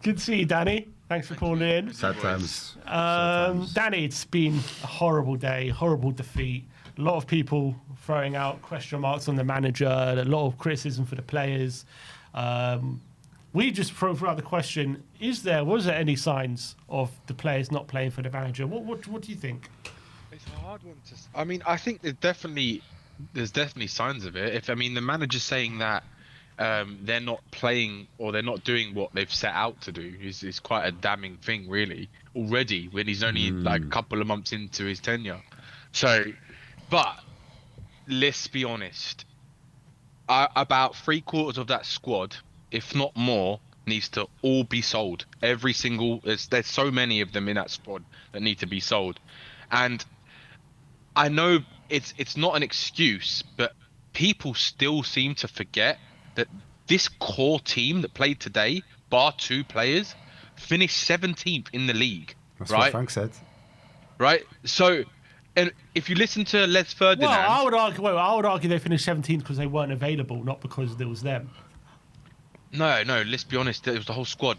Good to see you, Danny. Thanks for calling in. Sad times. Danny, it's been a horrible day, horrible defeat. A lot of people throwing out question marks on the manager, a lot of criticism for the players. We just throw out the question: was there any signs of the players not playing for the manager? What do you think? It's a hard one to. I mean, I think there's definitely signs of it. The manager's saying that they're not playing or they're not doing what they've set out to do is quite a damning thing, really. Already, when he's only like a couple of months into his tenure. So, but let's be honest. About 3/4 of that squad, if not more, needs to all be sold. Every single there's so many of them in that squad that need to be sold, and I know it's not an excuse, but people still seem to forget that this core team that played today, bar 2 players, finished 17th in the league. That's right? what Frank said. Right. So, and if you listen to Les Ferdinand, I would argue they finished 17th because they weren't available, not because it was them. No, let's be honest. It was the whole squad.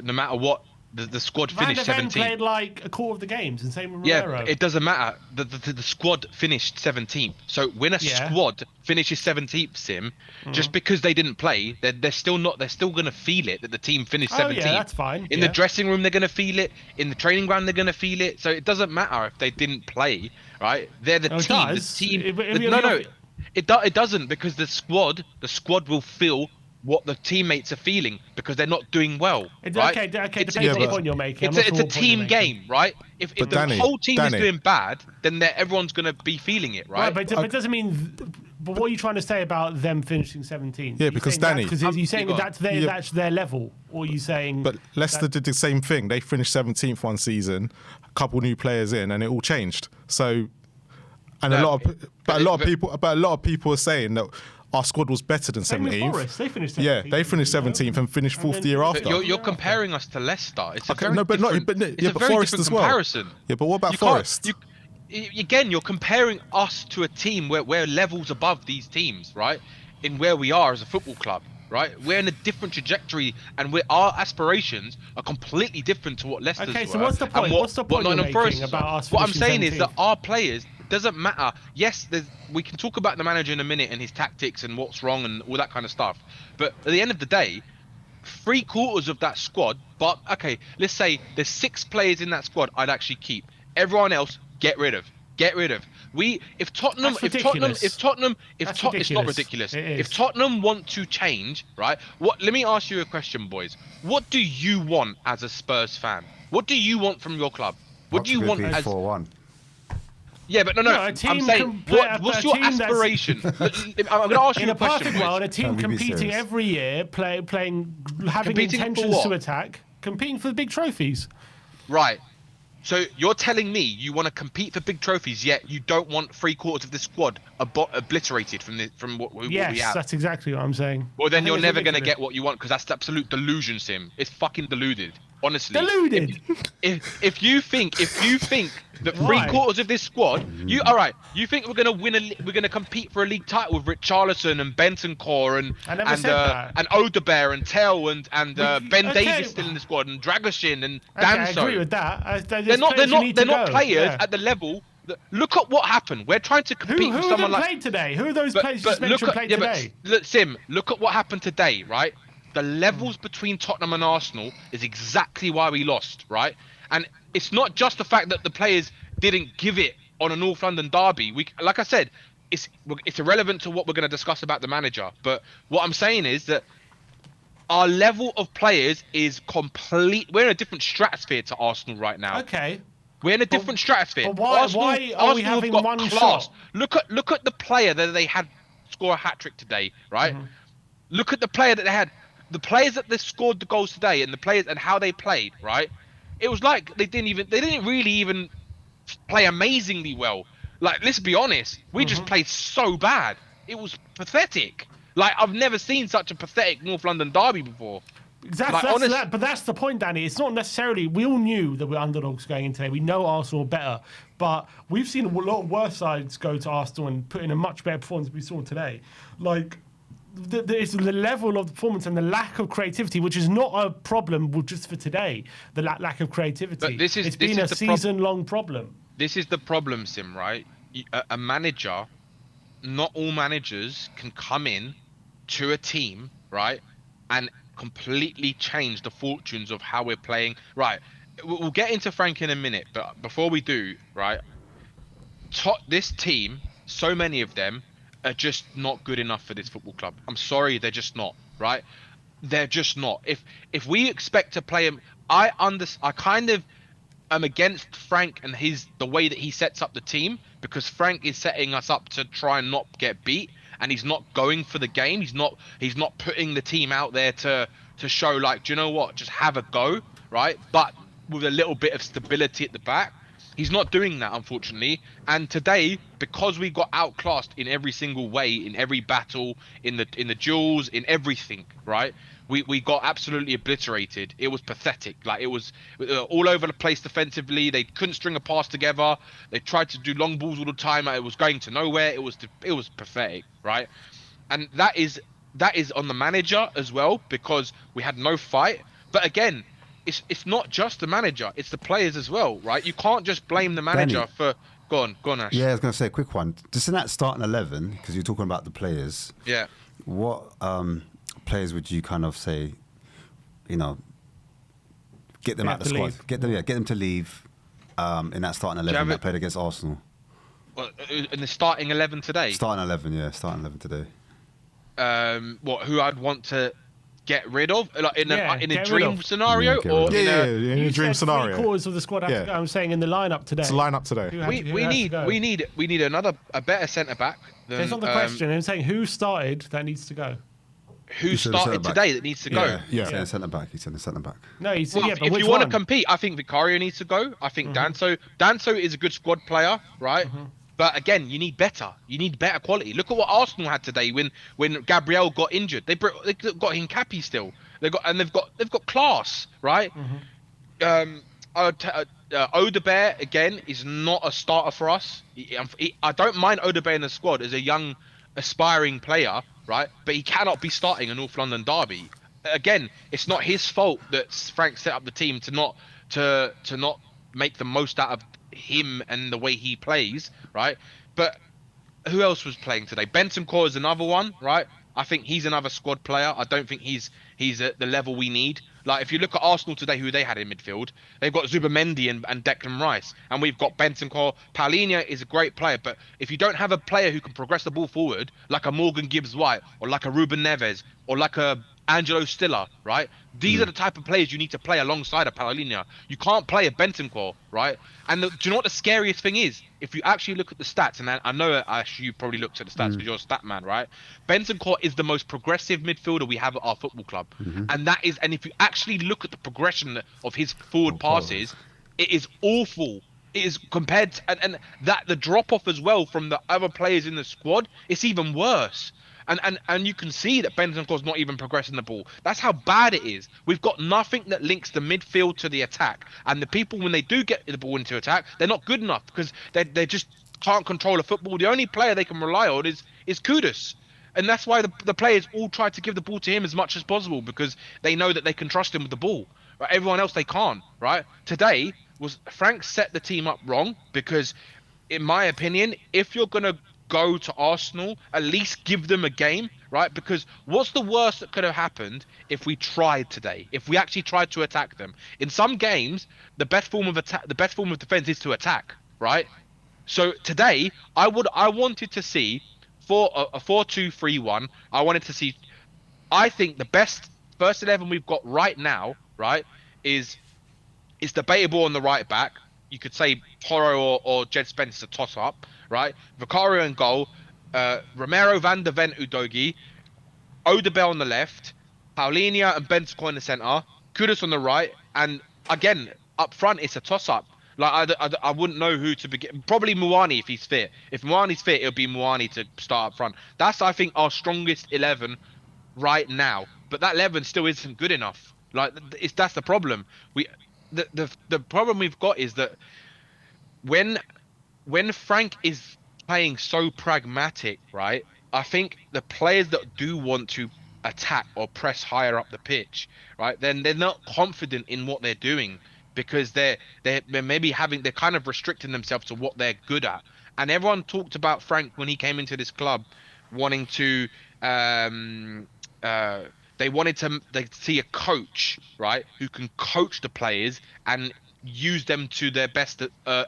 No matter what, the squad finished 17th. played like a quarter of the games, and same with Yeah, Romero. it doesn't matter. The squad finished 17th. So when a squad finishes 17th, Sim, just because they didn't play, they're still not. They're still gonna feel it that the team finished 17th. Yeah, that's fine. In the dressing room, they're gonna feel it. In the training ground, they're gonna feel it. So it doesn't matter if they didn't play, right? They're the team. Does. The team. It doesn't, because the squad will feel what the teammates are feeling because they're not doing well. Okay, depends on the point you're making. It's a team game, right? If the whole team is doing bad, then everyone's going to be feeling it, right? But it doesn't mean. But what are you trying to say about them finishing 17th? Yeah, because Danny, because you're saying that's their level, or are you saying? But Leicester did the same thing. They finished 17th one season, a couple new players in, and it all changed. So, and a lot of people are saying that our squad was better than 17th. Forest, they finished 17th. Yeah, they finished 17th and finished 4th the year after. You're comparing us to Leicester. It's a very but Forest as well. Comparison. Yeah, but what about Forest? Again, you're comparing us to a team where we're levels above these teams, right? In where we are as a football club, right? We're in a different trajectory, and our aspirations are completely different to what Leicester's were. Okay, so what's the point? What's the point you're making about us? What I'm saying 17th? is that our players. Doesn't matter. Yes, we can talk about the manager in a minute and his tactics and what's wrong and all that kind of stuff. But at the end of the day, 3/4 of that squad. But okay, let's say there's 6 players in that squad I'd actually keep. Everyone else, get rid of. If Tottenham, it's not ridiculous. If Tottenham want to change, right? Let me ask you a question, boys. What do you want as a Spurs fan? What do you want from your club? What do you want as 4-1? Yeah, but no. I'm saying, what's your aspiration? I'm going to ask you a question. In a perfect world, a team competing every year, having intentions to attack, competing for the big trophies. Right. So you're telling me you want to compete for big trophies, yet you don't want 3/4 of the squad obliterated from what we have? Yes, that's exactly what I'm saying. Well, then you're never going to get what you want, because that's absolute delusion, Sim. It's fucking deluded. Honestly, deluded. If you think that 3/4 of this squad, you think we're gonna compete for a league title with Richarlison and Bentancur and Odebear and Tell and Ben Davies still in the squad and Dragoshin and Danso. I agree with that. They're not players at the level. Look at what happened. We're trying to compete with someone like. Who played today? Who are those players you just mentioned played today? Sim, look at what happened today, right? The levels between Tottenham and Arsenal is exactly why we lost, right? And it's not just the fact that the players didn't give it on a North London derby. Like I said, it's irrelevant to what we're going to discuss about the manager. But what I'm saying is that our level of players is complete. We're in a different stratosphere to Arsenal right now. Okay. We're in a different stratosphere. But why are we having one shot? Look at the player that they had score a hat-trick today, right? Mm-hmm. Look at the player that they had. The players that they scored the goals today, and the players and how they played, right? It was like they didn't really even play amazingly well. Like, let's be honest, we just played so bad. It was pathetic. Like, I've never seen such a pathetic North London derby before. Exactly, but that's the point, Danny. It's not necessarily. We all knew that we're underdogs going in today. We know Arsenal better, but we've seen a lot of worse sides go to Arsenal and put in a much better performance than we saw today. Like, it's the level of performance and the lack of creativity, which is not a problem just for today. The lack of creativity. But it's been a season-long problem. This is the problem, Sim. Right? A manager. Not all managers can come in to a team, right, and completely change the fortunes of how we're playing. Right. We'll get into Frank in a minute, but before we do, right, this team, so many of them are just not good enough for this football club. I'm sorry, they're just not, right? They're just not. If we expect to play him, I kind of am against Frank and the way that he sets up the team, because Frank is setting us up to try and not get beat, and he's not going for the game. He's not putting the team out there to show, like, do you know what, just have a go, right? But with a little bit of stability at the back. He's not doing that, unfortunately. And today, because we got outclassed in every single way, in every battle, in the duels, in everything, right? We got absolutely obliterated. It was pathetic. Like, it was all over the place defensively. They couldn't string a pass together. They tried to do long balls all the time. It was going to nowhere. It was pathetic, right? And that is on the manager as well, because we had no fight. But again, it's not just the manager, it's the players as well, right? You can't just blame the manager for... Go on, Ash. Yeah, I was going to say a quick one. Just in that starting 11, because you're talking about the players. Yeah. What players would you kind of say, get them out of the squad? Get them to leave in that starting 11 that played against Arsenal. Well, in the starting 11 today? Starting 11 today. Who I'd want to get rid of, like in a dream scenario, or in a dream scenario. 3/4 of the squad have to go. I'm saying in the lineup today. It's a lineup today. We need a better centre back. That's not the question. I'm saying who started that needs to go. Who started today that needs to go? Yeah, centre back. He's in centre back. No, but if you want to compete, I think Vicario needs to go. I think Danso is a good squad player, right? But again, you need better. You need better quality. Look at what Arsenal had today when Gabriel got injured. They got Hincapié still. They've got class, right? Odebear again is not a starter for us. I don't mind Odebear in the squad as a young, aspiring player, right? But he cannot be starting a North London derby. Again, it's not his fault that Frank set up the team to not make the most out of him and the way he plays, right? But who else was playing today? Bentancur is another one, right? I think he's another squad player. I don't think he's at the level we need. Like, if you look at Arsenal today, who they had in midfield, they've got Zubimendi and Declan Rice, and we've got Bentancur. Paulinho is a great player, but if you don't have a player who can progress the ball forward, like a Morgan Gibbs-White, or like a Ruben Neves, or like a Angelo Stiller, right? These are the type of players you need to play alongside a Paulinho. You can't play a Bentancur, right? And do you know what the scariest thing is? If you actually look at the stats, and I know Ash, you probably looked at the stats because you're a stat man, right? Bentancur is the most progressive midfielder we have at our football club, and if you actually look at the progression of his forward passes, it is awful. It is compared to, and that the drop off as well from the other players in the squad, it's even worse. And you can see that Bentancur's not even progressing the ball. That's how bad it is. We've got nothing that links the midfield to the attack. And the people, when they do get the ball into attack, they're not good enough because they just can't control a football. The only player they can rely on is Kudus. And that's why the players all try to give the ball to him as much as possible, because they know that they can trust him with the ball. Right? Everyone else, they can't, right? Today, Frank set the team up wrong because, in my opinion, if you're going to go to Arsenal, at least give them a game, right? Because what's the worst that could have happened if we tried today? If we actually tried to attack them? In some games, the best form of defense is to attack, right? So today, I wanted to see for a 4-2-3-1. I wanted to see. I think the best first 11 we've got right now, right, is debatable on the right back. You could say Porro or Jed Spence is a toss-up, right? Vicario in goal, Romero, Van der Ven, Udogie, Odebear on the left, Paulinho and Bentancur in the centre, Kudus on the right, and again, up front, it's a toss-up. Like, I wouldn't know who to begin. Probably Muani if he's fit. If Muani's fit, it'll be Muani to start up front. That's, I think, our strongest 11 right now. But that 11 still isn't good enough. Like, that's the problem. The problem we've got is that when Frank is playing so pragmatic, right, I think the players that do want to attack or press higher up the pitch, right? Then they're not confident in what they're doing because they're maybe they're kind of restricting themselves to what they're good at. And everyone talked about Frank when he came into this club, wanting to um uh they wanted to they see a coach, right, who can coach the players and use them to their best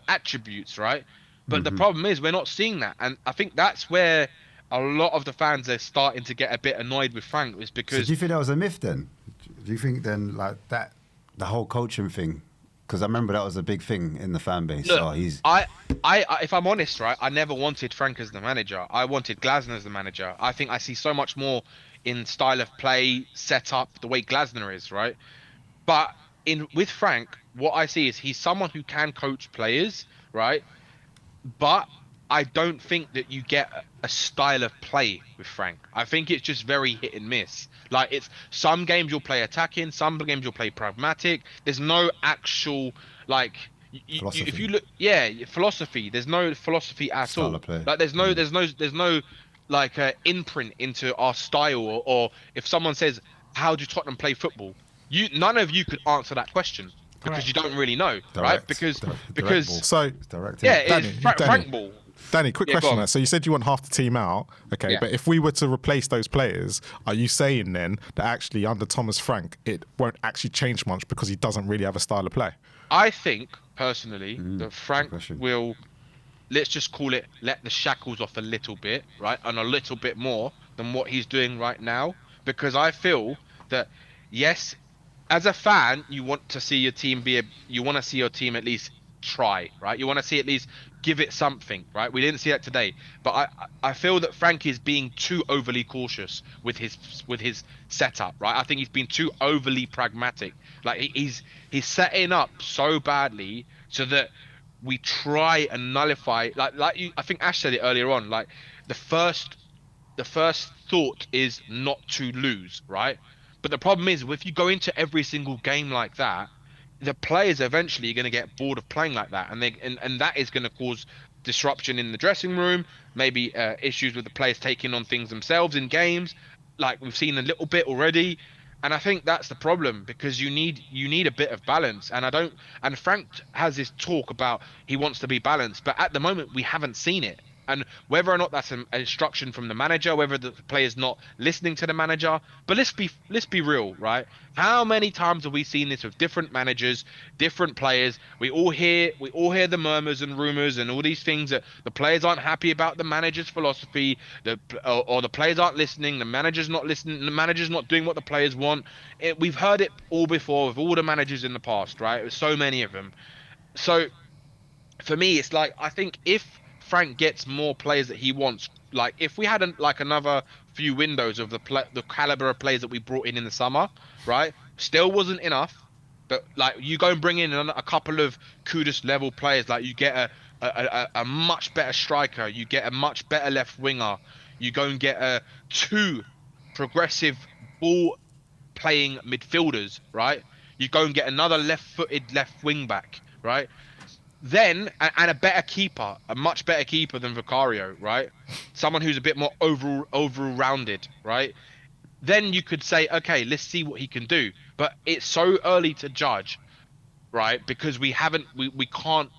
attributes, right? But the problem is we're not seeing that, and I think that's where a lot of the fans are starting to get a bit annoyed with Frank, is So do because you think that was a myth then? Do you think then like that the whole coaching thing? Because I remember that was a big thing in the fan base. look, Oh, he's if I'm honest, right, I never wanted Frank as the manager. I wanted Glasner as the manager. I think I see so much more in style of play, setup, the way Glasner is, right? But in with Frank, what I see is he's someone who can coach players, right? But I don't think that you get a style of play with Frank. I think it's just very hit and miss. Like it's some games you'll play attacking, some games you'll play pragmatic. There's no actual like if philosophy, you look, yeah, philosophy. There's no philosophy at style all. of play. Like there's no like imprint into our style, or if someone says how do Tottenham play football, none of you could answer that question because you Correct. don't really know, right? Direct, direct ball. Because So, It's direct. yeah, Yeah. it is Frank Ball. Danny, quick Yeah, go question on. there. So you said you want half the team out, okay? Yeah. But if we were to replace those players, are you saying then that actually under Thomas Frank it won't actually change much because he doesn't really have a style of play? I think personally that Good Frank question. will, let's just call it, let the shackles off a little bit, right? And a little bit more than what he's doing right now. Because I feel that, yes, as a fan, you want to see your team you want to see your team at least try, right? You want to see at least give it something, right? We didn't see that today, but I feel that Frank is being too overly cautious with his setup, right? I think he's been too overly pragmatic. Like he's setting up so badly so that we try and nullify, I think Ash said it earlier on, like the first the first thought is not to lose, right? But the problem is, if you go into every single game like that, the players eventually are going to get bored of playing like that, and that is going to cause disruption in the dressing room, maybe issues with the players taking on things themselves in games, like we've seen a little bit already. And I think that's the problem because you need a bit of balance, and I don't. And Frank has this talk about he wants to be balanced, but at the moment we haven't seen it. And whether or not that's an instruction from the manager, whether the player's not listening to the manager, but let's be real, right? How many times have we seen this with different managers, different players? We all hear the murmurs and rumors and all these things that the players aren't happy about the manager's philosophy, or the players aren't listening, the manager's not listening, the manager's not doing what the players want. We've heard it all before with all the managers in the past, right? There's so many of them. So for me, it's like I think if Frank gets more players that he wants, like if we had like another few windows of the caliber of players that we brought in the summer, right? Still wasn't enough, but like you go and bring in a couple of Kudus level players, like you get a much better striker, you get a much better left winger, you go and get two progressive ball playing midfielders, right? You go and get another left-footed left wing back, right? Then and a better keeper, a much better keeper than Vicario, right? Someone who's a bit more overall rounded, right? Then you could say, okay, let's see what he can do. But it's so early to judge, right? Because we can't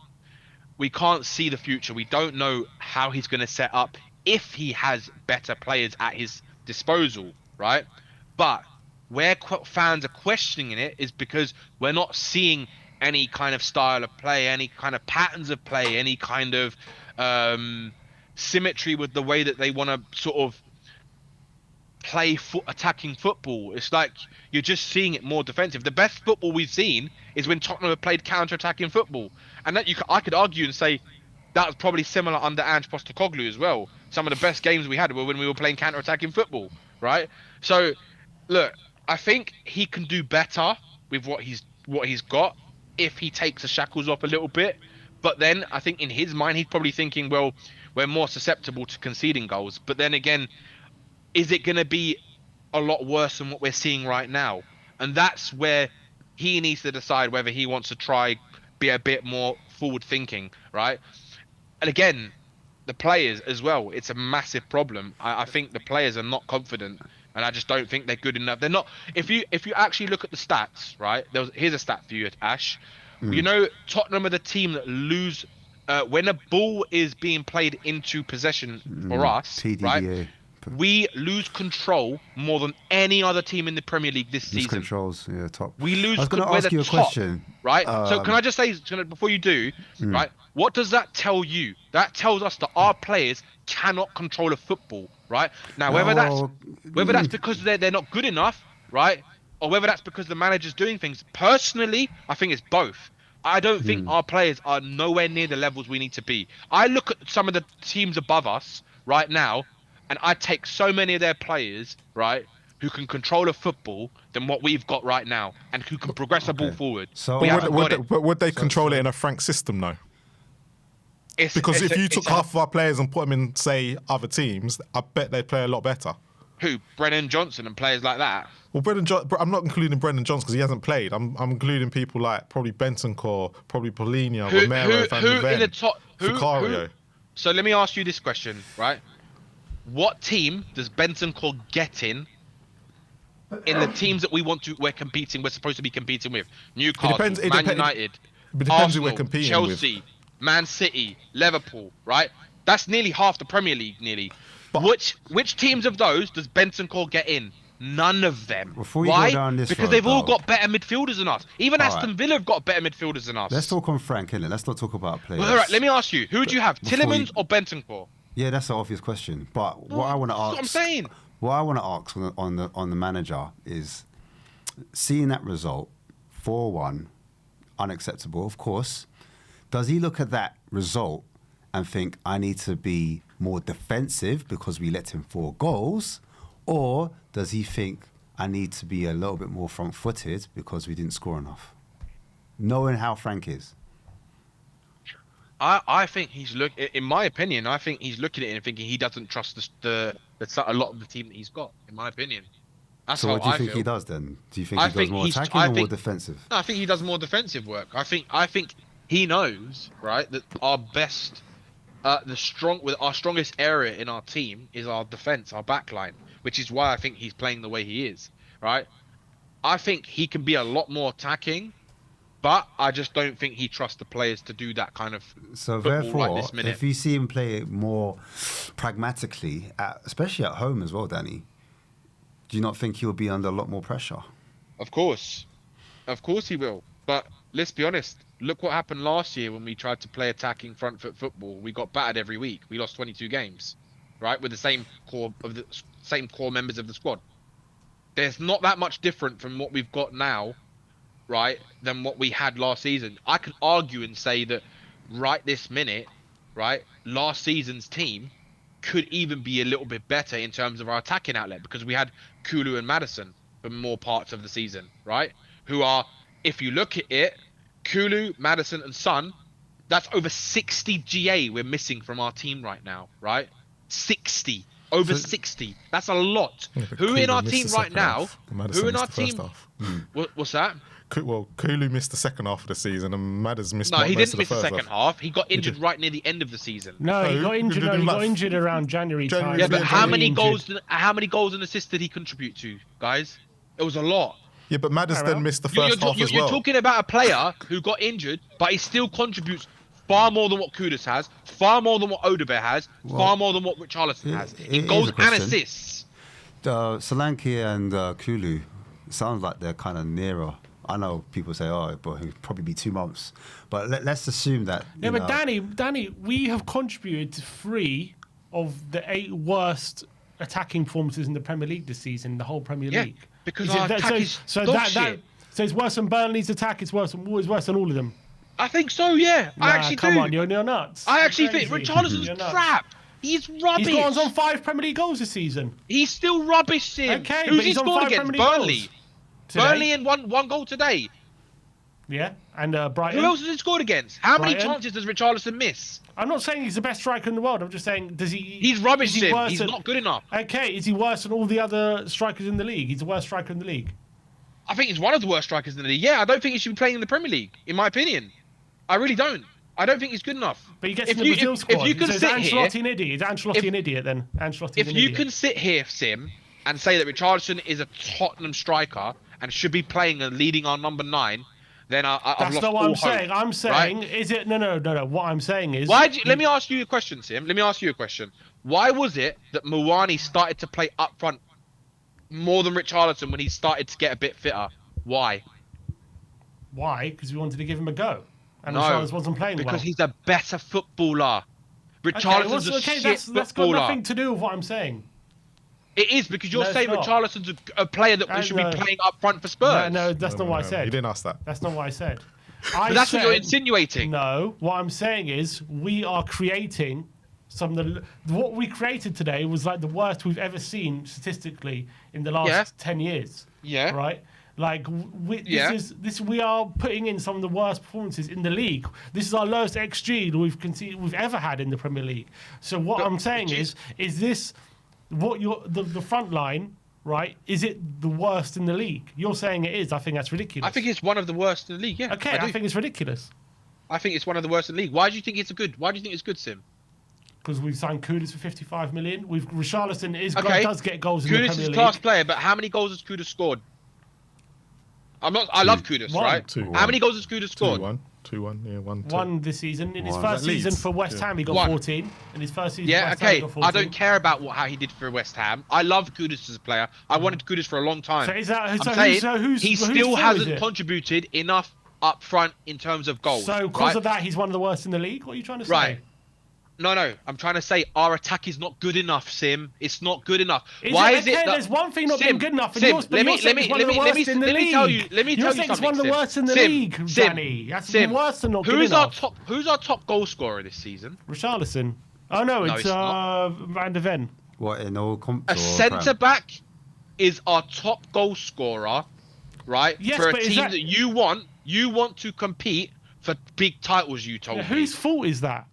see the future. We don't know how he's going to set up if he has better players at his disposal, right? But where fans are questioning it is because we're not seeing any kind of style of play, any kind of patterns of play, any kind of um, symmetry with the way that they want to sort of play attacking football. It's like you're just seeing it more defensive. The best football we've seen is when Tottenham have played counter-attacking football, and that I could argue and say that was probably similar under Ange Postecoglou as well. Some of the best games we had were when we were playing counter-attacking football, right? So, look, I think he can do better with what he's got if he takes the shackles off a little bit. But then I think in his mind he's probably thinking, well, we're more susceptible to conceding goals. But then again, is it going to be a lot worse than what we're seeing right now? And that's where he needs to decide whether he wants to try be a bit more forward thinking, right? And again, the players as well. It's a massive problem. I think the players are not confident, and I just don't think they're good enough. They're not. If you actually look at the stats, right? Here's a stat for you, Ash. You know, Tottenham are the team that lose when a ball is being played into possession for us, right? TDDA. We lose control more than any other team in the Premier League this season. Controls, yeah, top. We lose. I was going to we're ask the you a top, question. right? So can I just say, before you do, right? What does that tell you? That tells us that our players cannot control a football, right? Now, whether that's because they're not good enough, right, or whether that's because the manager's doing things. Personally, I think it's both. I don't think our players are nowhere near the levels we need to be. I look at some of the teams above us right now, and I take so many of their players, right, who can control a football than what we've got right now, and who can progress a ball forward. So we haven't got it. But would they control it in a Frank system, though? Because if you took half of our players and put them in, say, other teams, I bet they'd play a lot better. Who? Brennan Johnson and players like that? Well, I'm not including Brendan Johnson because he hasn't played. I'm including people like probably Bentancur, probably Polina, Romero, Van de Ven, in the top? Vicario. So let me ask you this question, right? What team does Bentancur get in the teams that we're supposed to be competing with? Newcastle, Man United, It depends Arsenal, who we're competing Chelsea, with. Man City, Liverpool, right? That's nearly half the Premier League, nearly. But- Which teams of those does Bentancur get in? None of them. Before you Why? go down this Because road, they've all though. got better midfielders than us. Even Aston Villa have got better midfielders than us. Let's talk on Frank, innit? Let's not talk about players. Well, all right, let me ask you, who do you have, Before Tielemans or Bentancur? Yeah, that's an obvious question. But what I want to That's ask, what I'm saying. what I want to ask on the manager is, seeing that result, 4-1, unacceptable, of course. Does he look at that result and think, I need to be more defensive because we let him 4 goals? Or does he think, I need to be a little bit more front-footed because we didn't score enough? Knowing how Frank is. I think in my opinion, I think he's looking at it and thinking he doesn't trust a lot of the team that he's got, in my opinion. That's So how what do you I think feel. he does then? Do you think he does more attacking or more defensive? No, I think he does more defensive work. I think he knows, right, that our best, our strongest area in our team is our defense, our back line, which is why I think he's playing the way he is, right? I think he can be a lot more attacking, but I just don't think he trusts the players to do that kind of So football therefore, right this minute. if you see him play more pragmatically, especially at home as well, Danny, do you not think he'll be under a lot more pressure? Of course he will. But let's be honest. Look what happened last year when we tried to play attacking front foot football. We got battered every week. We lost 22 games, right? With the same core members of the squad. There's not that much different from what we've got now, right, than what we had last season. I can argue and say that right this minute, right, last season's team could even be a little bit better in terms of our attacking outlet because we had Kulu and Maddison for more parts of the season, right? Who are, if you look at it, Kulu, Maddison and Son, that's over 60 GA we're missing from our team right now, right? 60. Over 60. That's a lot. Yeah, Who in our team right now? Maddison Who in our missed the first team? half. What's that? Well, Kulu missed the second half of the season, and Madders missed. No, he most didn't of miss the first second half. He got injured right near the end of the season. No, he got injured. did He got like- injured around January time. Yeah, but He how got many injured. goals and assists did he contribute to, guys? It was a lot. Yeah, but Madders Fair then missed the You're, first half as you're well. talking about a player who got injured, but he still contributes far more than what Kudus has, far more than what Odebear has, far more than what Richarlison has. it In is goals a and question. assists. Solanke and Kulu, sounds like they're kind of nearer. I know people say, oh, but it'll probably be 2 months. But let's assume that. Yeah, but Danny, we have contributed to 3 of the 8 worst attacking performances in the Premier League this season, the whole Premier Yeah, League. because Is it our that- attack is dog shit. So it's worse than Burnley's attack. It's worse than all of them. I think so, yeah. I actually come do. on, you're nuts. I You're actually think crazy. Richarlison's You're nuts. crap. He's rubbish. He's got on 5 Premier League goals this season. He's still rubbish, Sim. Okay, Who's but he he's on scored 5 against? Premier League Burnley. goals today. Burnley and one goal today. Yeah, and Brighton. Who else has he scored against? How many Brighton. chances does Richarlison miss? I'm not saying he's the best striker in the world. I'm just saying, does he? He's rubbish, is he Sim. worse He's than- not good enough. Okay, is he worse than all the other strikers in the league? He's the worst striker in the league. I think he's one of the worst strikers in the league. Yeah, I don't think he should be playing in the Premier League, in my opinion. I really don't. I don't think he's good enough. But he gets in the Brazil squad. If you can so is sit here, Ancelotti an idiot? Is Ancelotti an idiot then? Ancelotti's if an you idiot. can sit here, Sim, and say that Richarlison is a Tottenham striker and should be playing and leading our number 9, then I've That's lost not what all I'm hope, saying. I'm saying, right? is it? No. What I'm saying is. Let me ask you a question, Sim. Let me ask you a question. Why was it that Muani started to play up front more than Richarlison when he started to get a bit fitter? Why? Why? Because we wanted to give him a go. And No, Richarlison wasn't playing well. because he's a better footballer. Richarlison's a shit that's got footballer. nothing to do with what I'm saying. It is, because you're No, it's saying not. Richarlison's a player that we should be No. playing up front for Spurs. No, that's not what I said. You didn't ask that. That's not what I said. But that's what you're insinuating. No, what I'm saying is we are creating what we created today was like the worst we've ever seen statistically in the last 10 years. Yeah. Right? Like we are putting in some of the worst performances in the league. This is our lowest XG we've ever had in the Premier League. So what I'm saying is this what the front line, right? Is it the worst in the league? You're saying it is. I think that's ridiculous. I think it's one of the worst in the league. Yeah. Okay, I think it's ridiculous. I think it's one of the worst in the league. Why do you think it's good? Why do you think it's good, Sim? Because we've signed Kudus for 55 million. Richarlison does get goals in the Kudus Premier is a League. class player, but how many goals has Kudus scored? I love Kudus, right? 2-1. How many goals has Kudus scored? 2-1. Yeah, 1-2. One this season. In his One. first At Leeds. season for West Ham, he got One. 14. In his first season for Yeah, West Ham, he okay. got 14. I don't care about how he did for West Ham. I love Kudus as a player. I wanted Kudus for a long time. So is that I'm so saying who's he whose still fault is hasn't it? contributed enough up front in terms of goals. So because of that, he's one of the worst in the league. What are you trying to say? Right. No. I'm trying to say our attack is not good enough, Sim. It's not good enough. Is Why it, is it okay, that there's one thing not Sim, being good enough, and Sim, you're saying it's one of the worst in the league. tell you something. You're saying it's one of the worst in the league, Danny. That's worse than not good enough. Who's our top goal scorer this season? Richarlison. Oh no, it's not. Van de Ven. What, in all comps? A centre back is our top goal scorer, right? Yes, for a but is team that- that you want to compete for big titles. You told me. Whose fault is that?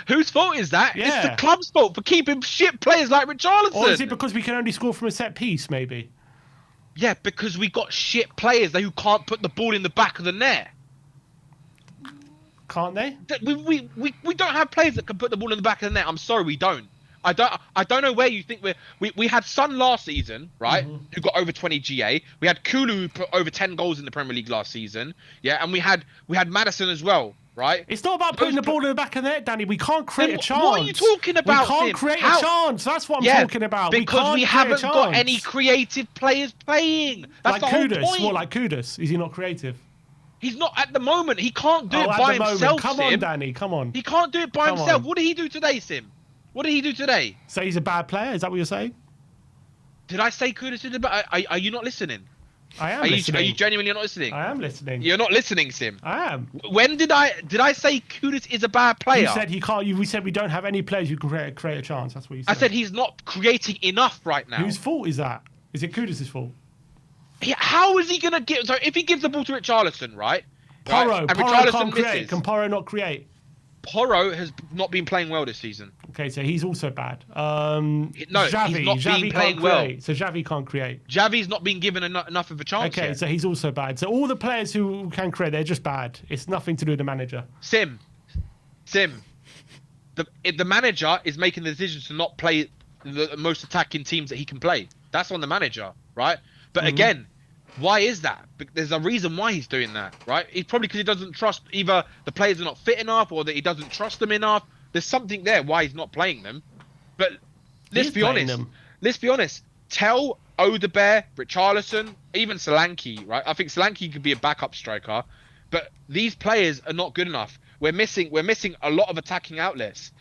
Whose fault is that? Yeah. It's the club's fault for keeping shit players like Richarlison. Or is it because we can only score from a set piece, maybe? Yeah, because we got shit players who can't put the ball in the back of the net. Can't they? We don't have players that can put the ball in the back of the net. I'm sorry, we don't. I don't know where you think we had Son last season, right? Who got over 20 GA. We had Kulu who put over 10 goals in the Premier League last season. Yeah, and we had Madison as well, right? It's not about putting the ball in the back of the net, Danny. We can't create a chance. What are you talking about? We can't Sim? create a chance. That's what I'm talking about. Because we can't haven't create a got chance. any creative players playing. That's like the whole Kudus. point. More like Kudus. Is he not creative? He's not at the moment. He can't do it at by the moment. himself, Come Sim. on, Danny. Come on. He can't do it by Come himself. on. What did he do today, Sim? What did he do today? So he's a bad player? Is that what you're saying? Did I say Kudus is about? Are you not listening? I am Are listening. you genuinely not listening? I am listening. You're not listening, Sim. I am. When did I say Kudus is a bad player? You said he can't. We said we don't have any players who can create a chance. That's what you said. I said he's not creating enough right now. Whose fault is that? Is it Kudus' fault? How is he gonna get? So if he gives the ball to Richarlison, right? Porro. Right, and Porro Richarlison can't create. misses. Can Porro not create? Porro has not been playing well this season. Okay, so he's also bad. No, Xavi, he's not Xavi been can't playing well. create. So Xavi can't create. Javi's not been given enough of a chance Okay, yet. so he's also bad. So all the players who can create, they're just bad. It's nothing to do with the manager. Sim. The manager is making the decision to not play the most attacking teams that he can play. That's on the manager, right? But again, why is that? There's a reason why he's doing that, right? It's probably because he doesn't trust either the players are not fit enough or that he doesn't trust them enough. There's something there why he's not playing them. But let's be honest. Tell Odebear, Richarlison, even Solanke, right? I think Solanke could be a backup striker, but these players are not good enough. We're missing a lot of attacking outlets.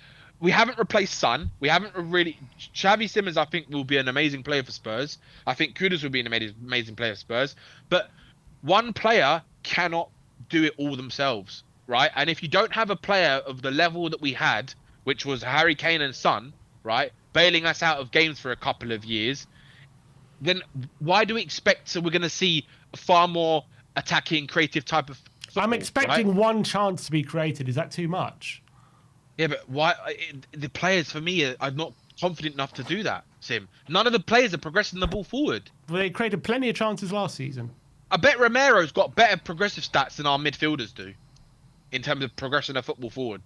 We haven't replaced Son. We haven't really. Xavi Simons, I think, will be an amazing player for Spurs. I think Kudus will be an amazing player for Spurs. But one player cannot do it all themselves, right? And if you don't have a player of the level that we had, which was Harry Kane and Son, right, bailing us out of games for a couple of years, then why do we expect? So we're going to see a far more attacking, creative type of football, I'm expecting right? one chance to be created. Is that too much? Yeah, but why? The players, for me, are not confident enough to do that, Sim. None of the players are progressing the ball forward. Well, they created plenty of chances last season. I bet Romero's got better progressive stats than our midfielders do. in terms of progression of football forward.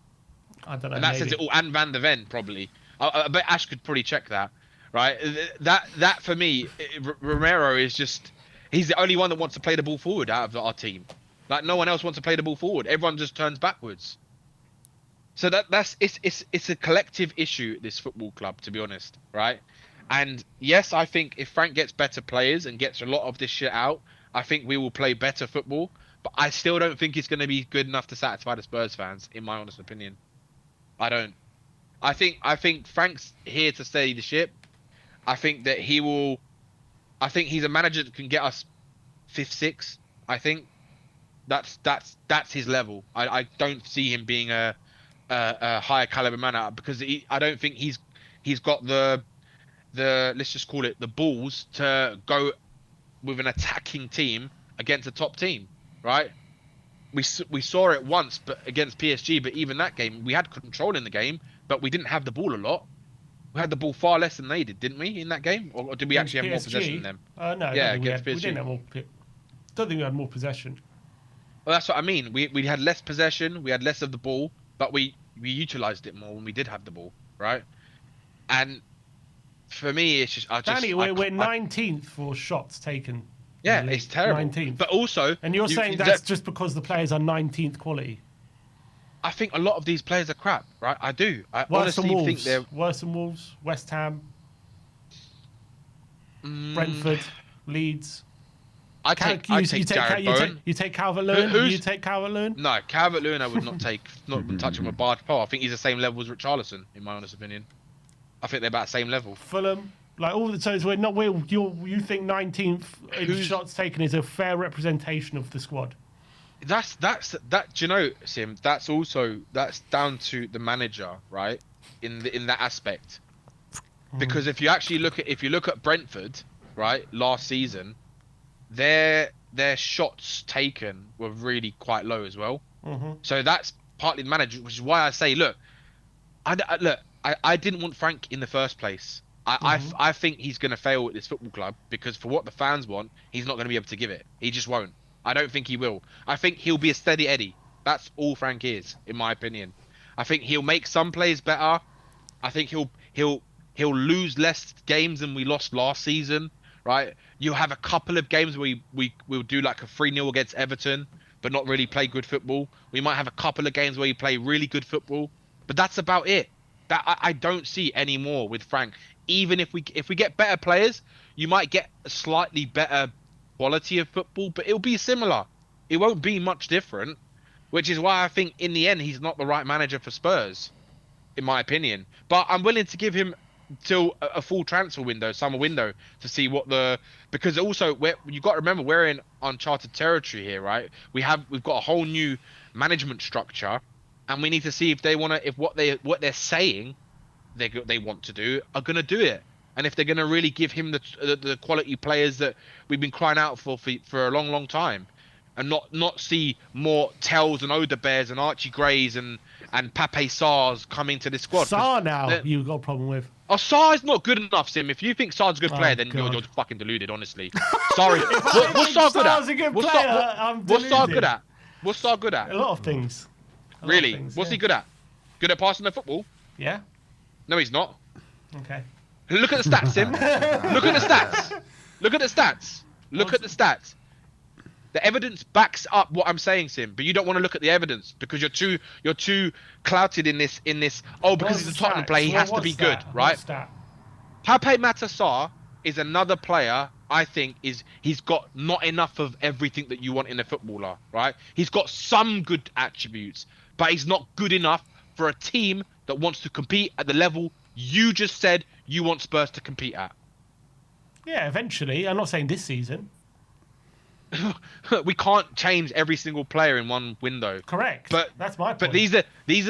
I don't know. And that maybe. says it all. And Van der Ven probably. I bet Ash could probably check that, right? That for me, Romero is just. He's the only one that wants to play the ball forward out of our team. Like no one else wants to play the ball forward. Everyone just turns backwards. So it's a collective issue at this football club, to be honest, right? And yes, I think if Frank gets better players and gets a lot of this shit out, I think we will play better football. But I still don't think it's going to be good enough to satisfy the Spurs fans, in my honest opinion. I don't. I think Frank's here to steady the ship. I think that he will. I think he's a manager that can get us fifth, sixth. I think that's his level. I don't see him being a higher caliber manager because I don't think he's got the let's just call it the balls to go with an attacking team against a top team, right? We saw it once, but against PSG. But even that game, we had control in the game, but we didn't have the ball a lot. We had the ball far less than they did, didn't we, in that game? Or did we Against actually have PSG? more possession than them? No, Yeah, we against PSG. didn't have more. Don't think we had more possession. Well, that's what I mean. We had less possession, we had less of the ball, but we utilized it more when we did have the ball, right? And for me, it's just Danny, we're 19th for shots taken. Yeah, it's terrible. 19th. But also, and you're saying that's just because the players are 19th quality. I think a lot of these players are crap, right? I do. I worse honestly than think they're worse than Wolves, West Ham, Brentford, Leeds. I take Jarrod Bowen. You take Calvert-Lewin. You take Calvert-Lewin. No, Calvert-Lewin I would not take. Not touch him with barge pole. I think he's the same level as Richarlison, in my honest opinion. I think they're about the same level. Fulham, like all the times we're not. You think 19th in shots taken is a fair representation of the squad? That. Do you know, Sim? That's down to the manager, right? In that aspect, because if you actually look at Brentford, right, last season, their shots taken were really quite low as well. So that's partly the manager, which is why I say, look, I didn't want Frank in the first place. I think he's going to fail at this football club because for what the fans want, he's not going to be able to give it. He just won't. I don't think he will. I think he'll be a steady Eddie. That's all Frank is, in my opinion. I think he'll make some plays better. I think he'll lose less games than we lost last season, right? You'll have a couple of games where we'll do like a 3-0 against Everton, but not really play good football. We might have a couple of games where you play really good football, but that's about it. That I don't see any more with Frank. Even if we get better players, you might get a slightly better quality of football, but it'll be similar. It won't be much different, which is why I think in the end he's not the right manager for Spurs, in my opinion. But I'm willing to give him till a full transfer window, summer window, to see because also you got to remember we're in uncharted territory here, right? We've got a whole new management structure, and we need to see if what they're saying they want to do are going to do it. And if they're going to really give him the quality players that we've been crying out for a long, long time, and not see more Tells and Odebears and Archie Grays and Pape Sarrs come into this squad. Sarr now you've got a problem with. Oh, Sarr's not good enough, Sim. If you think Sarr's a good player, then you're fucking deluded, honestly. Sorry. What's Sarr good at? What's Sarr good at? What's Sarr good at? A lot of things. Really? What's he good at? Good at passing the football? Yeah. No, he's not. Okay. Look at the stats, Sim. Look at the stats. Look at the stats. Look at the stats. The evidence backs up what I'm saying, Sim, but you don't want to look at the evidence because you're too clouted in this. Oh, because he's a Tottenham player, he has to be good, right? Pape Matar is another player. I think he's got not enough of everything that you want in a footballer, right? He's got some good attributes, but he's not good enough for a team that wants to compete at the level you just said you want Spurs to compete at. Yeah, eventually. I'm not saying this season. We can't change every single player in one window. Correct. But that's my point. But these are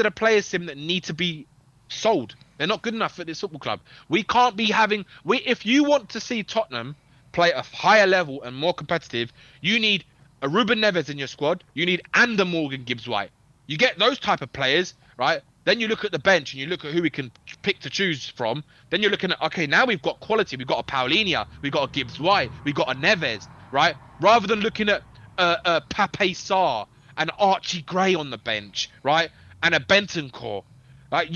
the players, Sim, that need to be sold. They're not good enough for this football club. We can't be having. If you want to see Tottenham play a higher level and more competitive, you need a Ruben Neves in your squad. You need and a Morgan Gibbs-White. You get those type of players, right? Then you look at the bench and you look at who we can pick to choose from. Then you're looking at, okay, now we've got quality. We've got a Paulinho. We've got a Gibbs-White. We've got a Neves, right? Rather than looking at Pape Sarr and Archie Gray on the bench, right? And a Bentancur. Like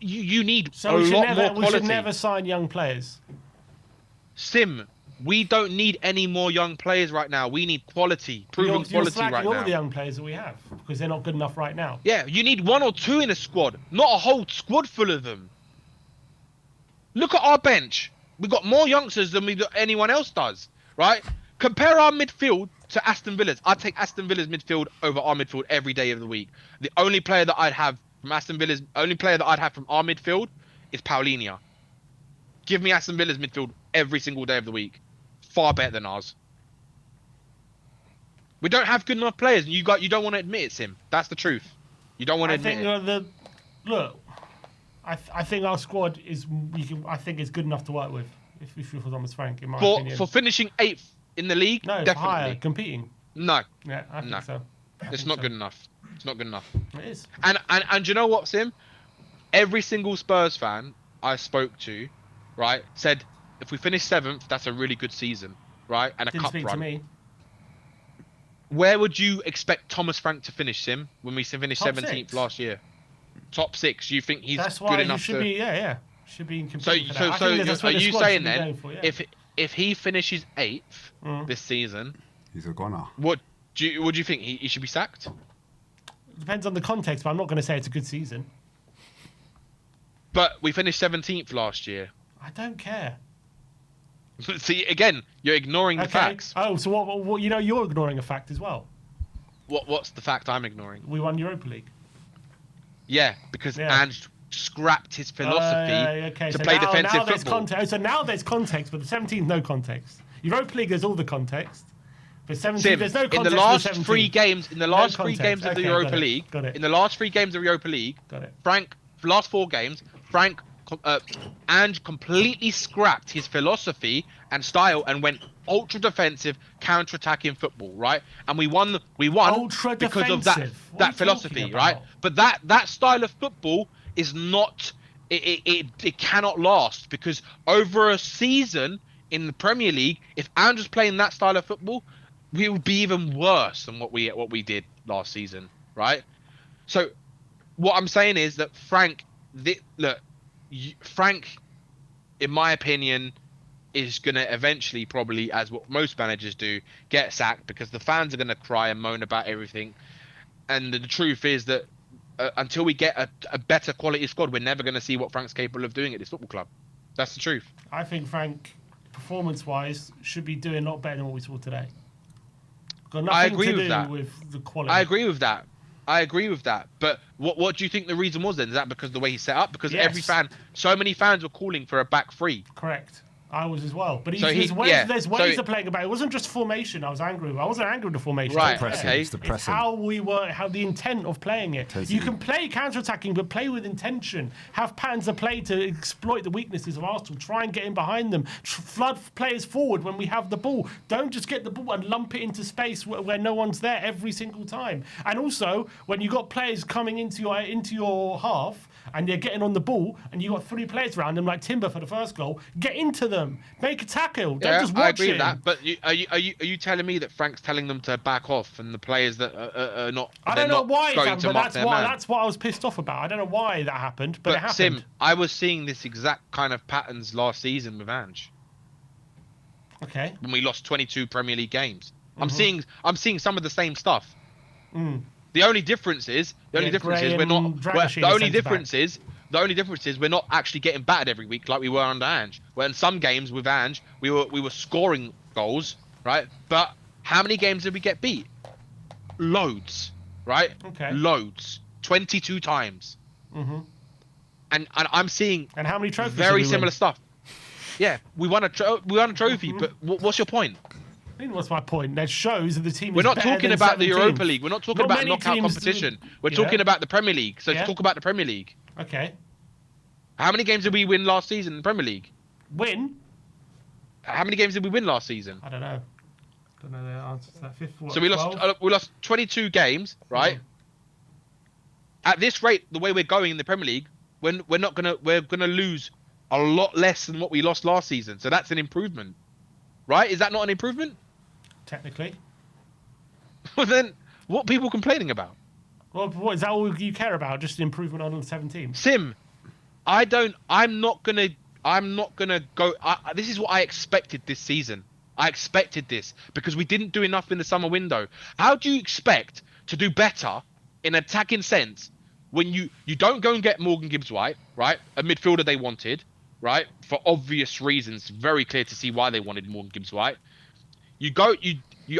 you need So a lot more we should quality. never sign young players. Sim, we don't need any more young players right now. We need quality, proven You're quality slacking right all now. the young players that we have because they're not good enough right now. Yeah, you need 1 or 2 in a squad, not a whole squad full of them. Look at our bench. We've got more youngsters than anyone else does, right? Compare our midfield to Aston Villa's. I'd take Aston Villa's midfield over our midfield every day of the week. The only player that I'd have from Aston Villa's, only player that I'd have from our midfield is Paulinho. Give me Aston Villa's midfield every single day of the week. Far better than ours. We don't have good enough players, and you don't want to admit it, Sim. That's the truth. You don't want to admit it. Look, I think our squad is good enough to work with. If you're Thomas Frank, in my opinion. For finishing 8th in the league, no, definitely higher, competing. No. Yeah, I think so. It's not good enough. It's not good enough. It is. And you know what, Sim? Every single Spurs fan I spoke to, right, said if we finish 7th, that's a really good season, right? And a Didn't cup speak run. to me. Where would you expect Thomas Frank to finish, Sim, when we finished Top 17th 6. Last year? Top 6. You think he's That's good why enough he should to... be, yeah. Should be in So competing for that. are you saying then, for, yeah. if he finishes 8th this season, He's a goner. what do you think? He should be sacked? Depends on the context, but I'm not going to say it's a good season. But we finished 17th last year. I don't care. See, again, you're ignoring the facts. Oh, so what? You know, you're ignoring a fact as well. What's the fact I'm ignoring? We won Europa League. Yeah, because Yeah. Ange scrapped his philosophy to so play now defensive there's football. context. So now there's context, but the 17th, no context. Europa League, there's all the context. But 17th, Sim, there's no context. in the for last 17th. 3 games, in the last 3 context. games of the Okay, Europa got it, League, got it. in the last 3 games of the Europa League, Got it. Frank, last 4 games, Ange completely scrapped his philosophy and style and went ultra defensive, counter-attacking football, right? And we won Ultra because of defensive? What are that you philosophy, talking right? about? But that style of football is not it cannot last, because over a season in the Premier League, if Ange was playing that style of football, we would be even worse than what we did last season, right? So what I'm saying is that Frank, in my opinion, is going to eventually, probably, as what most managers do, get sacked, because the fans are going to cry and moan about everything. And the truth is that until we get a better quality squad, we're never going to see what Frank's capable of doing at this football club. That's the truth. I think Frank, performance-wise, should be doing a lot better than what we saw today. Got nothing I agree to with do that. with the quality. I agree with that. But what do you think the reason was then? Is that because of the way he set up? Because Yes. so many fans were calling for a back 3. Correct. I was as well. But So there's ways so- of playing about it. It wasn't just formation I was angry with. I wasn't angry with the formation. Right, I don't care. okay. It's the It's pressing. how the intent of playing it. Totally. You can play counter-attacking, but play with intention. Have patterns of play to exploit the weaknesses of Arsenal. Try and get in behind them. Flood players forward when we have the ball. Don't just get the ball and lump it into space where no one's there every single time. And also, when you got players coming into your half, and they're getting on the ball, and you got 3 players around them, like Timber for the first goal, get into them, make a tackle. Don't just watch I agree it. with that. But are you telling me that Frank's telling them to back off, and the players that are not? I they're don't know not why it's going happened, to but mark that's their why man? that's what I was pissed off about. I don't know why that happened, but it happened. Sim, I was seeing this exact kind of patterns last season with Ange Okay. when we lost 22 Premier League games. Mm-hmm. I'm seeing some of the same stuff. The only difference is we're not. The only difference is we're not actually getting battered every week like we were under Ange. Where in some games with Ange, we were scoring goals, right? But how many games did we get beat? Loads, right? Okay. Loads, 22 times. Mm-hmm. And I'm seeing And how many trophies? very did we similar win? stuff. Yeah, we won a trophy, but what's your point? I think what's my point? That shows that the team. We're is not better talking than about the 17th. Europa League. We're not talking Not about many knockout teams competition. We're yeah. talking about the Premier League. So Yeah. talk about the Premier League. Okay. How many games did we win last season in the Premier League? Win? How many games did we win last season? I don't know. Don't know the answer to that. Fifth. So we lost 22 games, right? At this rate, the way we're going in the Premier League, we're gonna lose a lot less than what we lost last season. So that's an improvement, right? Is that not an improvement? Technically. Well then, What people complaining about? Well, what is that all you care about? Just the improvement on the 17? Sim, I'm not gonna go. This is what I expected this season. I expected this because we didn't do enough in the summer window. How do you expect to do better in attacking sense when you don't go and get Morgan Gibbs-White, right? A midfielder they wanted, right? For obvious reasons, very clear to see why they wanted Morgan Gibbs-White. You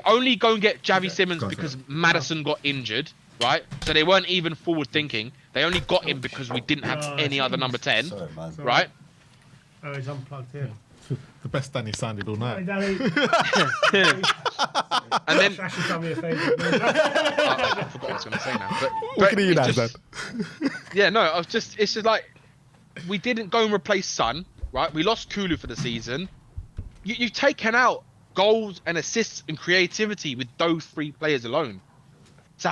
only go and get Javi Simmons because Madison got injured, right? So they weren't even forward thinking. They only got him because we didn't have any other number 10, Sorry, man. right? Oh, he's unplugged here. The best Danny sounded all night. Danny. And then Actually, tell me a favour. I forgot what I was going to say now. But What can you it's now, Dad? just- Yeah, no, it's just like we didn't go and replace Son, right? We lost Kulu for the season. You've taken out goals and assists and creativity with those 3 players alone. So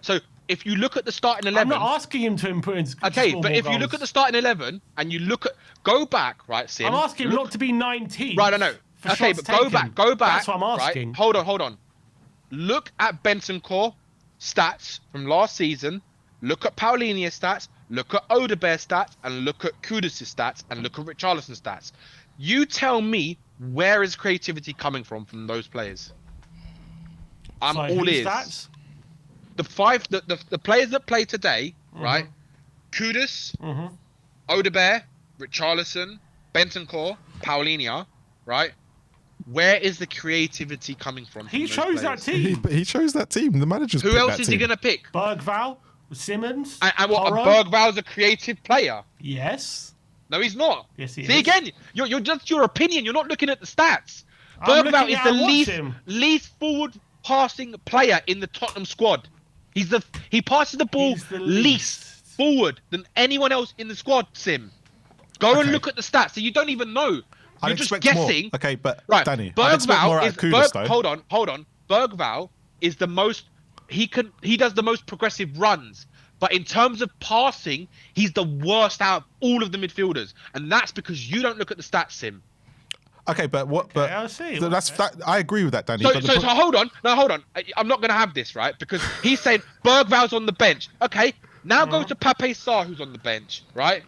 so if you look at the starting 11, I'm not asking him to input. okay, but if you look at the starting 11 and you go back, right, Sim? I'm asking him not to be 19. Right, I know. for Okay, shots but go back. That's what I'm asking. Right? Hold on. Look at Bentancur stats from last season. Look at Paulinia's stats. Look at Odebear's stats, and look at Kudus' stats, and look at Richarlison's stats. You tell me where is creativity coming from those players? I'm Sorry, all whose ears. stats? The players that play today, right? Kudus, Odebear, Richarlison, Bentancur, Paulinia, right? Where is the creativity coming from? He from chose those that players? team. He chose that team. The manager's Who picked else that is team. he gonna pick? Bergval, Simmons, And what? Porro? Bergval's a creative player. Yes. No, he's not. Yes, he See is. again, you're just your opinion. You're not looking at the stats. I'm Bergval looking is at the and watch least him. forward passing player in the Tottenham squad. He passes the ball He's the least forward than anyone else in the squad. Sim, go and Okay. look at the stats. So you don't even know. I'd You're just expect more. guessing. Okay, but Right, Danny, I'd expect more out of Kudus, though. Hold on. Bergval is the most. He does the most progressive runs, but in terms of passing, he's the worst out of all of the midfielders, and that's because you don't look at the stats, Sim. Okay, but what? But I see. so that's I agree with that, Danny. So, but so hold on. No, hold on. I'm not gonna have this, right? Because he's saying Bergval's on the bench. Okay, now go to Pape Sarr, who's on the bench, right?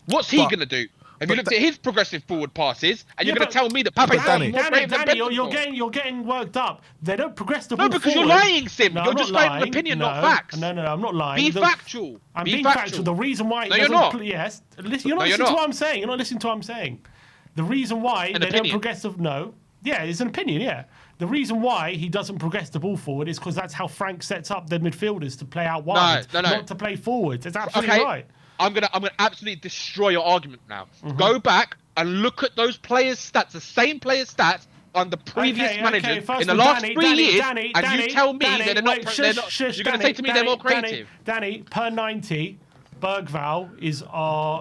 What's he But- gonna do? Have but you looked at his progressive forward passes, and you're Yeah, gonna but- tell me that Pape but Sarr Danny- is more creative than You're Bentancur? you're getting worked up. They don't progress the No, ball because you're forward. lying, Sim. No, You're I'm just not stating an lying. opinion, no, not facts. No, I'm not lying. Be factual. I'm Be being factual. The reason why No, you're not. Yes, listen, you're not No, you're listening to not. what I'm saying. You're not listening to what I'm saying. The reason why An they don't opinion. progress the no, yeah, it's an opinion. Yeah, the reason why he doesn't progress the ball forward is because that's how Frank sets up the midfielders to play out wide, No. not to play forwards. It's absolutely Okay, right. I'm gonna absolutely destroy your argument now. Mm-hmm. Go back and look at those players' stats, the same players' stats on the previous Okay, managers first in the of all, last Danny, 3 Danny, years, Danny, and Danny, you tell me Danny, that they're not. wait, they're shush, not shush, you're gonna Danny, say to me they're more creative. Danny, per 90, Bergval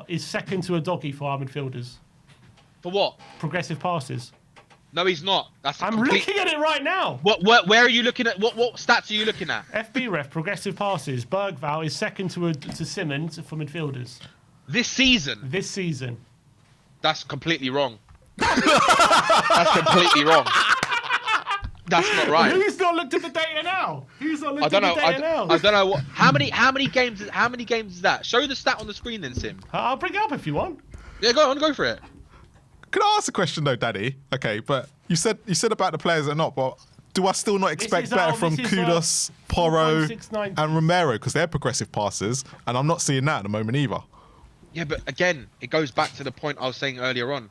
is second to a doggy for our midfielders. For what? Progressive passes. No, he's not. That's a I'm complete. looking at it right now. Where are you looking at? What stats are you looking at? FB ref progressive passes. Bergval is second to Simmons for midfielders This season. this season. That's completely wrong. That's completely wrong. That's not right. Who's not looked at the data now? Who's not I looked don't at know. the data now? I don't know what. How many games? How many games is that? Show the stat on the screen, then, Sim. I'll bring it up if you want. Yeah, go on, go for it. Can I ask a question though, Daddy? Okay, but you said about the players that are not, but do I still not expect is better our- from this is our Kudus, Porro, 4.69. and Romero because they're progressive passers, and I'm not seeing that at the moment either. Yeah, but again, it goes back to the point I was saying earlier on.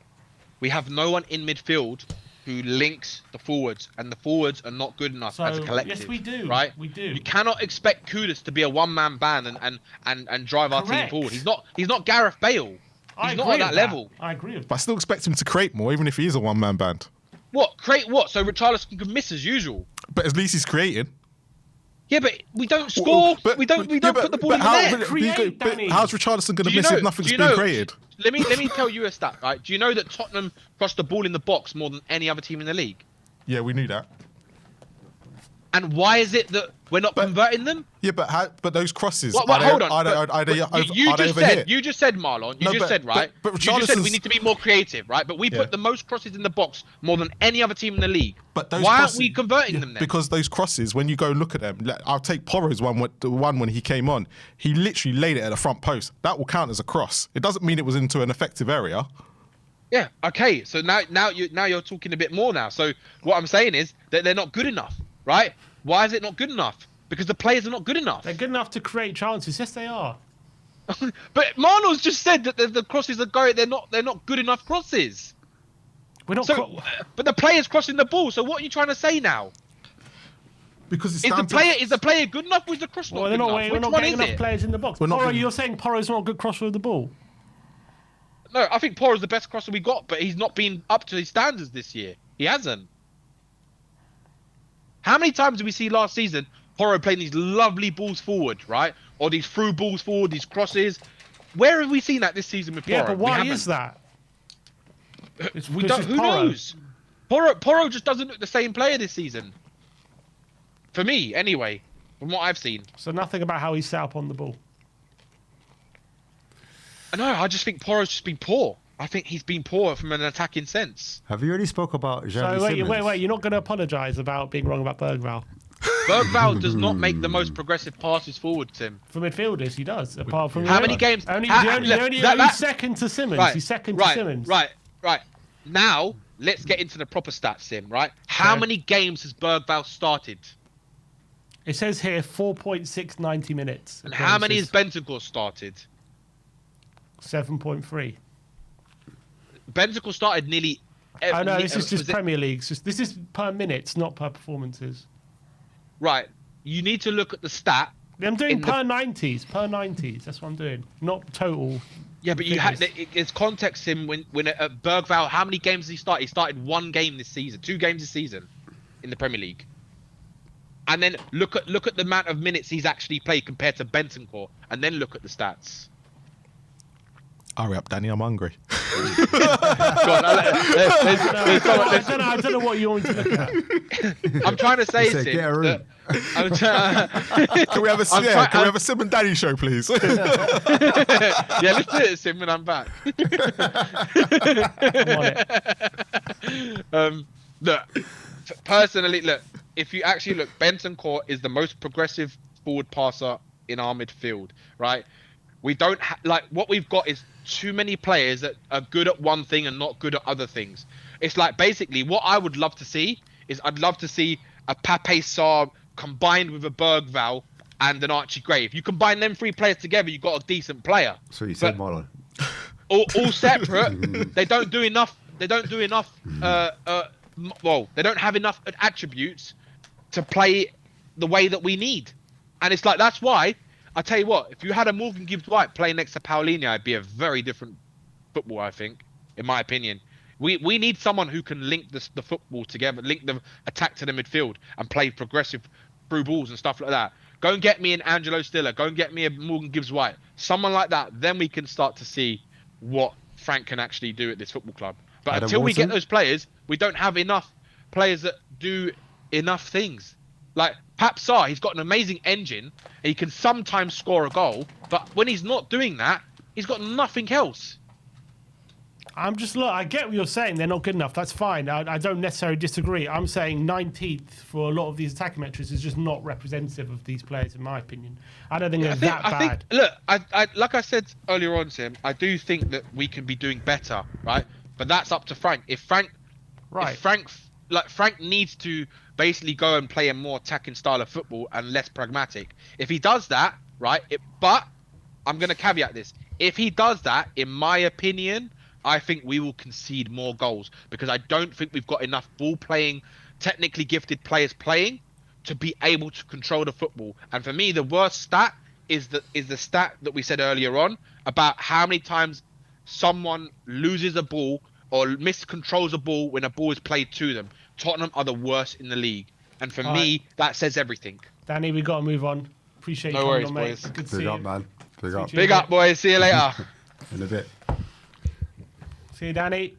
We have no one in midfield who links the forwards, and the forwards are not good enough So, as a collective. yes, we do. Right? We do. You cannot expect Kudus to be a one-man band and drive our team Correct. forward. He's not Gareth Bale. I He's not agree on that with level. I agree with But I still expect him to create more, even if he is a one-man band. What? Create what? So Richarlison can miss as usual. But at least he's creating. Yeah, but we don't score. we don't put the ball in the net. Create, Danny. How's Richarlison going to Do you miss know- if nothing's do you being know- created? Let me tell you a stat, right? Do you know that Tottenham crossed the ball in the box more than any other team in the league? Yeah, we knew that. And why is it that we're not converting them? Yeah, but those crosses. Hold on. You just said, Marlon. You just said, right? You just said we need to be more creative, right? But we put the most crosses in the box more than any other team in the league. But those why crosses, aren't we converting them then? Because those crosses, when you go and look at them, I'll take Porro's one when he came on. He literally laid it at the front post. That will count as a cross. It doesn't mean it was into an effective area. Yeah. Okay. So now you're talking a bit more now. So what I'm saying is that they're not good enough, right? Why is it not good enough? Because the players are not good enough. They're good enough to create chances. Yes, they are. But Marno's just said that the crosses are going. They're not good enough crosses. We're not. But the player's crossing the ball. So what are you trying to say now? Because it's is the player good enough? Or is the cross not good enough? We're not getting enough players in the box. You're saying Porro's not a good crosser of the ball? No, I think Porro's the best crosser we got, but he's not been up to his standards this year. He hasn't. How many times did we see last season Porro playing these lovely balls forward, right? Or these through balls forward, these crosses? Where have we seen that this season with Porro? Yeah, but why is that? Who knows? Porro just doesn't look the same player this season. For me, anyway, from what I've seen. So nothing about how he's set up on the ball. No, I just think Porro's just been poor. I think he's been poor from an attacking sense. Have you already spoke about Jeremy Simmons? Simmons? Wait. You're not going to apologise about being wrong about Bergvall? Bergvall does not make the most progressive passes forward, Tim. For midfielders, he does. Apart from how many games? Only second to Simmons. Right, He's second to Simmons. Right. Now let's get into the proper stats, Sim. Right? How many games has Bergvall started? It says here 4.6 90 minutes. And how many has Bentancur started? 7.3. Bentancur started nearly. Oh no, this is just Premier League. This is per minutes, not per performances. Right. You need to look at the stat. I'm doing per 90s. Per 90s. That's what I'm doing. Not total. Yeah, but it's context him when Bergvall. How many games did he start? He started 1 game this season, 2 games this season, in the Premier League. And then look at the amount of minutes he's actually played compared to Bentancur, and then look at the stats. Hurry up, Danny, I'm hungry. I don't know what you want to look at. I'm trying to say Get a room. Can we have a Sim and Danny show, please? Yeah, let's do it, Sim, when I'm back. Look, personally, if you actually look, Bentancur is the most progressive forward passer in our midfield, right? We don't what we've got is too many players that are good at one thing and not good at other things. It's like basically what I would love to see is I'd love to see a Pape Sarr combined with a Bergvall and an Archie Gray. If you combine them 3 players together, you've got a decent player. So you said, Marlon. All separate. They don't do enough. They don't have enough attributes to play the way that we need. And it's like that's why. I tell you what, if you had a Morgan Gibbs-White playing next to Paulinho, it'd be a very different football, I think, in my opinion. We need someone who can link the football together, link the attack to the midfield and play progressive through balls and stuff like that. Go and get me an Angelo Stiller. Go and get me a Morgan Gibbs-White. Someone like that. Then we can start to see what Frank can actually do at this football club. But until we get those players, we don't have enough players that do enough things. Like Pape Sarr, he's got an amazing engine. And he can sometimes score a goal, but when he's not doing that, he's got nothing else. I get what you're saying. They're not good enough. That's fine. I don't necessarily disagree. I'm saying 19th for a lot of these attacking metrics is just not representative of these players, in my opinion. I don't think they're that bad. I like I said earlier on, Tim, I do think that we can be doing better, right? But that's up to Frank. If Frank needs to basically go and play a more attacking style of football and less pragmatic. If he does that, right? But I'm going to caveat this. If he does that, in my opinion, I think we will concede more goals because I don't think we've got enough ball-playing, technically gifted players playing to be able to control the football. And for me, the worst stat is the stat that we said earlier on about how many times someone loses a ball or miscontrols a ball when a ball is played to them. Tottenham are the worst in the league. And for me, that says everything. Danny, we got to move on. Appreciate you coming on, mate. Boys. Good to see Big you. up, man. Big up. Big up, boys. See you later. In a bit. See you, Danny.